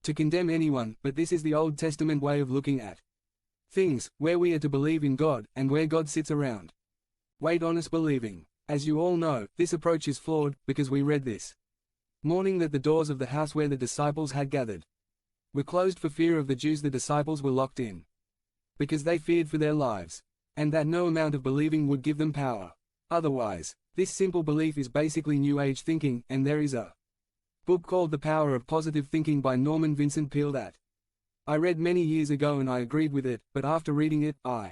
to condemn anyone, but this is the Old Testament way of looking at things, where we are to believe in God, and where God sits around. Wait, honest believing. As you all know, this approach is flawed, because we read this morning that the doors of the house where the disciples had gathered were closed for fear of the Jews. The disciples were locked in because they feared for their lives, and that no amount of believing would give them power. Otherwise, this simple belief is basically New Age thinking, and there is a book called The Power of Positive Thinking by Norman Vincent Peale that I read many years ago and I agreed with it, but after reading it, I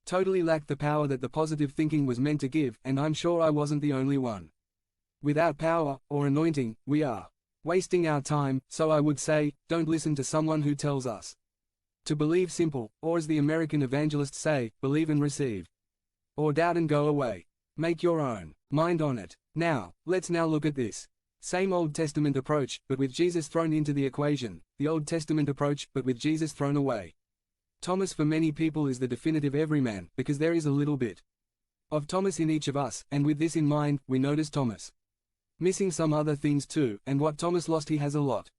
totally lacked the power that the positive thinking was meant to give, and I'm sure I wasn't the only one. Without power, or anointing, we are wasting our time, so I would say, don't listen to someone who tells us to believe simple, or as the American evangelists say, believe and receive. Or doubt and go away. Make your own mind on it. Now, let's look at this same Old Testament approach, but with Jesus thrown into the equation, the Old Testament approach, but with Jesus thrown away. Thomas for many people is the definitive everyman, because there is a little bit of Thomas in each of us, and with this in mind, we notice Thomas missing some other things too, and what Thomas lost he has a lot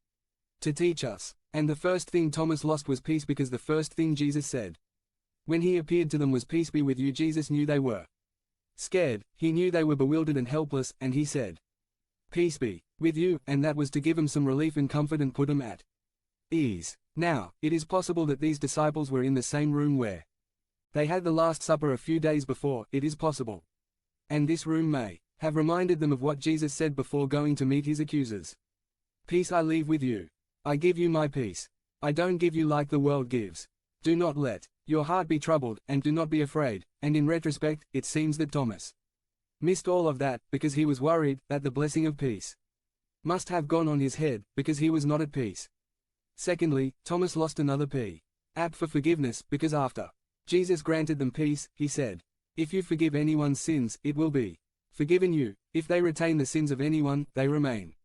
to teach us. And the first thing Thomas lost was peace, because the first thing Jesus said when he appeared to them was, "Peace be with you." Jesus knew they were scared, he knew they were bewildered and helpless, and he said, "Peace be with you," and that was to give them some relief and comfort and put them at ease. Now, it is possible that these disciples were in the same room where they had the Last Supper a few days before. It is possible. And this room may have reminded them of what Jesus said before going to meet his accusers. "Peace I leave with you. I give you my peace. I don't give you like the world gives. Do not let your heart be troubled, and do not be afraid." And in retrospect, it seems that Thomas missed all of that, because he was worried that the blessing of peace must have gone on his head, because he was not at peace. Secondly, Thomas lost another P. App for forgiveness, because after Jesus granted them peace, he said, "If you forgive anyone's sins, it will be forgiven you. If they retain the sins of anyone, they remain."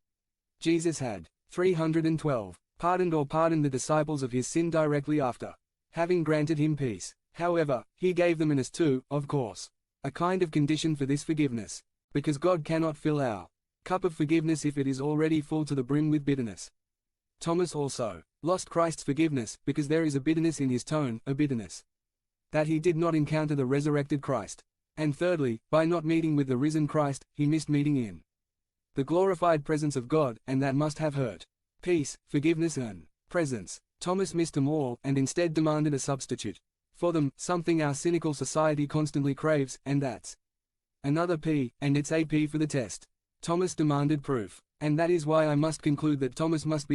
Jesus had 312 pardoned the disciples of his sin directly after having granted him peace. However, he gave them an as too, of course, a kind of condition for this forgiveness, because God cannot fill our cup of forgiveness if it is already full to the brim with bitterness. Thomas also lost Christ's forgiveness, because there is a bitterness in his tone, a bitterness that he did not encounter the resurrected Christ. And thirdly, by not meeting with the risen Christ, he missed meeting in the glorified presence of God, and that must have hurt. Peace, forgiveness and presence. Thomas missed them all, and instead demanded a substitute for them, something our cynical society constantly craves, and that's another P, and it's a P for the test. Thomas demanded proof. And that is why I must conclude that Thomas must be the